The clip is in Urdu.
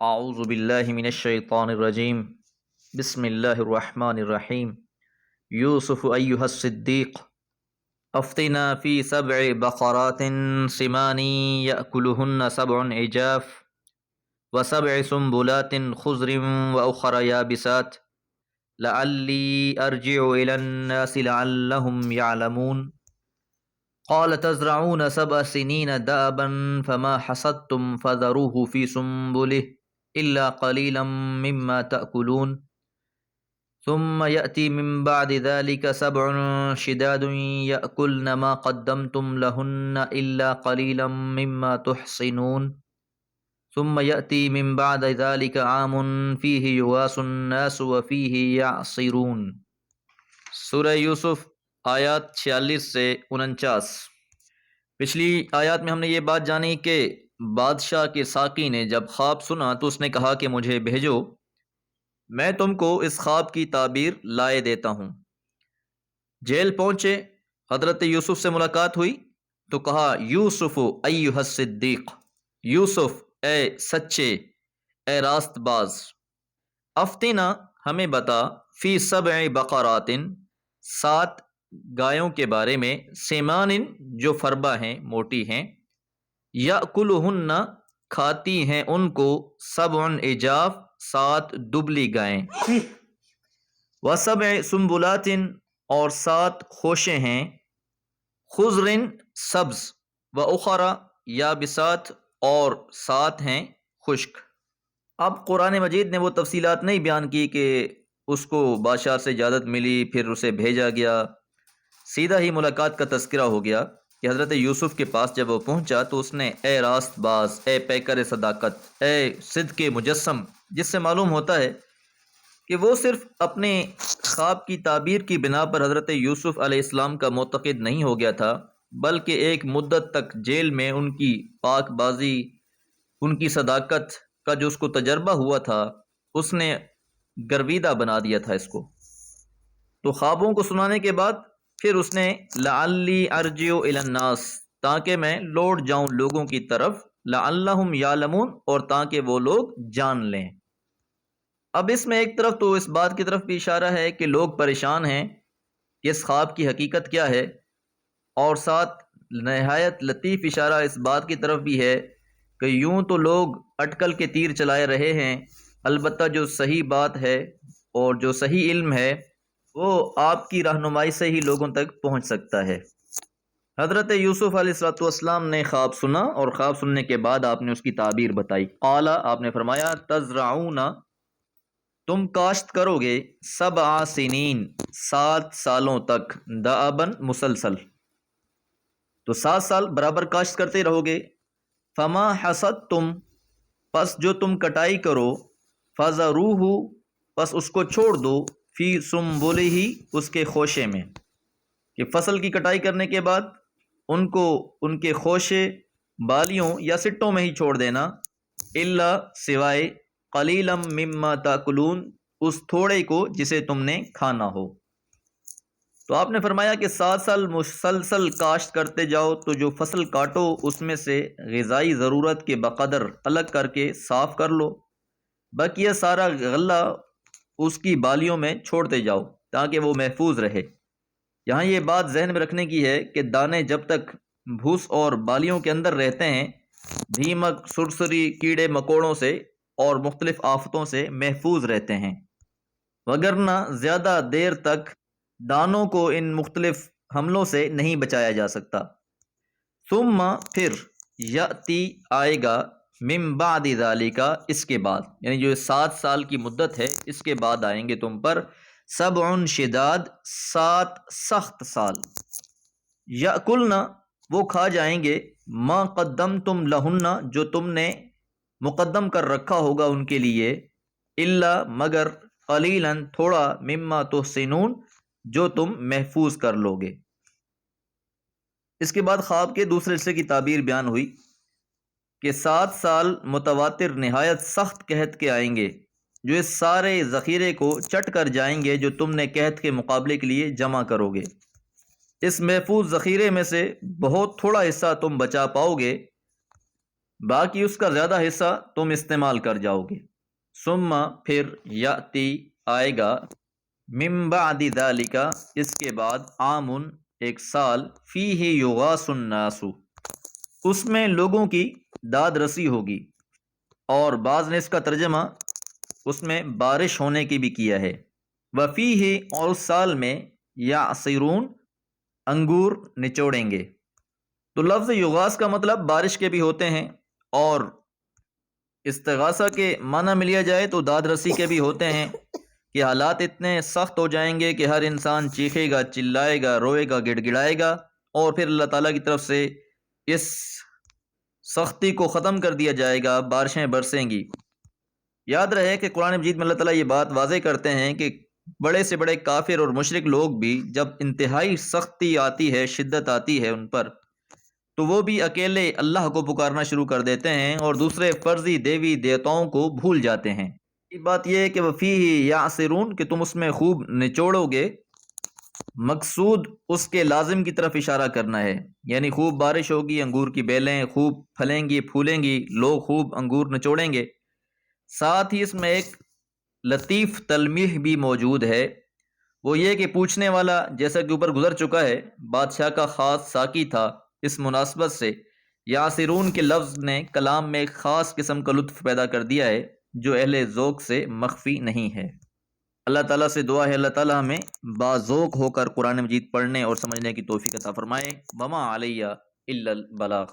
اعوذ باللہ من الشیطان الرجیم بسم اللہ الرحمن الرحیم یوسف ایہا الصدیق افتنا فی سبع بقرات سمان یأکلہن سبع عجاف وسبع سنبلات خضر واخر یابسات لعلی ارجع الی الناس لعلہم یعلمون قال تزرعون سبع سنین دأبا فما حصدتم فذروه في سنبله إلا قليلا مما تأكلون ثم يأتي من بعد ذلك سبع شداد يأكلن ما قدمتم لهن إلا قليلا مما تحصنون ثم يأتي من بعد ذلك عام فيه يغاث الناس وفيه يعصرون۔ سورہ یوسف آیات 46 سے 49۔ پچھلی آیات میں ہم نے یہ بات جانی کہ بادشاہ کے ساقی نے جب خواب سنا تو اس نے کہا کہ مجھے بھیجو، میں تم کو اس خواب کی تعبیر لائے دیتا ہوں۔ جیل پہنچے، حضرت یوسف سے ملاقات ہوئی تو کہا یوسف ایھا الصدیق، یوسف اے سچے، اے راست باز، افتنا ہمیں بتا، فی سبع بقرات 7 گایوں کے بارے میں، سمان جو فربا ہیں، موٹی ہیں، یأکلہن کھاتی ہیں ان کو، سبع عجاف 7 دبلی گائیں، وسبع سنبلات اور 7 خوشیں ہیں، خضر سبز، واخر یابسات اور 7 ہیں خشک۔ اب قرآن مجید نے وہ تفصیلات نہیں بیان کی کہ اس کو بادشاہ سے اجازت ملی پھر اسے بھیجا گیا، سیدھا ہی ملاقات کا تذکرہ ہو گیا کہ حضرت یوسف کے پاس جب وہ پہنچا تو اس نے اے راست باز، اے پیکر صداقت، اے صدق مجسم، جس سے معلوم ہوتا ہے کہ وہ صرف اپنے خواب کی تعبیر کی بنا پر حضرت یوسف علیہ السلام کا معتقد نہیں ہو گیا تھا، بلکہ ایک مدت تک جیل میں ان کی پاک بازی، ان کی صداقت کا جو اس کو تجربہ ہوا تھا، اس نے گرویدہ بنا دیا تھا اس کو۔ تو خوابوں کو سنانے کے بعد پھر اس نے لعلی ارجع الی الناس، تاکہ میں لوٹ جاؤں لوگوں کی طرف، لعلہم یعلمون، اور تاکہ وہ لوگ جان لیں۔ اب اس میں ایک طرف تو اس بات کی طرف بھی اشارہ ہے کہ لوگ پریشان ہیں کہ اس خواب کی حقیقت کیا ہے، اور ساتھ نہایت لطیف اشارہ اس بات کی طرف بھی ہے کہ یوں تو لوگ اٹکل کے تیر چلائے رہے ہیں، البتہ جو صحیح بات ہے اور جو صحیح علم ہے وہ آپ کی رہنمائی سے ہی لوگوں تک پہنچ سکتا ہے۔ حضرت یوسف علیہ السلام نے خواب سنا، اور خواب سننے کے بعد آپ نے اس کی تعبیر بتائی۔ قال، آپ نے فرمایا، تزرعون، تم کاشت کرو گے، 7 سنین، 7 سالوں تک، دأباً مسلسل، تو 7 سال برابر کاشت کرتے رہو گے، فما حصدتم، پس جو تم کٹائی کرو، فذروہ، پس اس کو چھوڑ دو، فی سنبلہ، اس کے خوشے میں، کہ فصل کی کٹائی کرنے کے بعد ان کو ان کے خوشے، بالیوں یا سٹوں میں ہی چھوڑ دینا، الا سوائے، قلیلا مما تاکلون، اس تھوڑے کو جسے تم نے کھانا ہو۔ تو آپ نے فرمایا کہ 7 سال مسلسل کاشت کرتے جاؤ، تو جو فصل کاٹو اس میں سے غذائی ضرورت کے بقدر الگ کر کے صاف کر لو، بقیہ سارا غلہ اس کی بالیوں میں چھوڑتے جاؤ تاکہ وہ محفوظ رہے۔ یہاں یہ بات ذہن میں رکھنے کی ہے کہ دانے جب تک بھوس اور بالیوں کے اندر رہتے ہیں، دیمک، سرسری، کیڑے مکوڑوں سے اور مختلف آفتوں سے محفوظ رہتے ہیں، وگرنہ زیادہ دیر تک دانوں کو ان مختلف حملوں سے نہیں بچایا جا سکتا۔ ثم، پھر، یأتی، آئے گا، من بعد ذالک، اس کے بعد، یعنی جو 7 سال کی مدت ہے اس کے بعد آئیں گے تم پر، 7 شداد، 7 سخت سال، یأکلن، وہ کھا جائیں گے، ما قدمتم لہن، جو تم نے مقدم کر رکھا ہوگا ان کے لیے، الا، مگر، قلیلا، تھوڑا، مما تحصنون، جو تم محفوظ کر لو گے۔ اس کے بعد خواب کے دوسرے حصے کی تعبیر بیان ہوئی کہ 7 سال متواتر نہایت سخت قحط کے آئیں گے، جو اس سارے ذخیرے کو چٹ کر جائیں گے جو تم نے قحط کے مقابلے کے لیے جمع کرو گے۔ اس محفوظ ذخیرے میں سے بہت تھوڑا حصہ تم بچا پاؤ گے، باقی اس کا زیادہ حصہ تم استعمال کر جاؤ گے۔ ثم پھر یاتی آئے گا، من بعد ذالک اس کے بعد، عامن ایک سال، فیہ یغاث الناس اس میں لوگوں کی داد رسی ہوگی، اور بعض نے اس کا ترجمہ اس میں بارش ہونے کی بھی کیا ہے۔ وفیہ اور اس سال میں، یعصرون انگور نچوڑیں گے۔ تو لفظ یغاث کا مطلب بارش کے بھی ہوتے ہیں، اور استغاثہ کے معنی میں لیا جائے تو داد رسی کے بھی ہوتے ہیں کہ حالات اتنے سخت ہو جائیں گے کہ ہر انسان چیخے گا، چلائے گا، روئے گا، گڑ گڑائے گا، اور پھر اللہ تعالیٰ کی طرف سے اس سختی کو ختم کر دیا جائے گا، بارشیں برسیں گی۔ یاد رہے کہ قرآن مجید میں اللہ تعالیٰ یہ بات واضح کرتے ہیں کہ بڑے سے بڑے کافر اور مشرک لوگ بھی جب انتہائی سختی آتی ہے، شدت آتی ہے ان پر، تو وہ بھی اکیلے اللہ کو پکارنا شروع کر دیتے ہیں اور دوسرے فرضی دیوی دیوتاؤں کو بھول جاتے ہیں۔ یہ بات یہ ہے کہ وفیہ یعصرون کہ تم اس میں خوب نچوڑو گے، مقصود اس کے لازم کی طرف اشارہ کرنا ہے، یعنی خوب بارش ہوگی، انگور کی بیلیں خوب پھلیں گی، پھولیں گی، لوگ خوب انگور نچوڑیں گے۔ ساتھ ہی اس میں ایک لطیف تلمیح بھی موجود ہے، وہ یہ کہ پوچھنے والا جیسا کہ اوپر گزر چکا ہے بادشاہ کا خاص ساقی تھا، اس مناسبت سے یاسرون کے لفظ نے کلام میں ایک خاص قسم کا لطف پیدا کر دیا ہے جو اہل ذوق سے مخفی نہیں ہے۔ اللہ تعالیٰ سے دعا ہے اللہ تعالیٰ ہمیں باذوق ہو کر قرآن مجید پڑھنے اور سمجھنے کی توفیق عطا فرمائے۔ وما علیہ الا البلاغ۔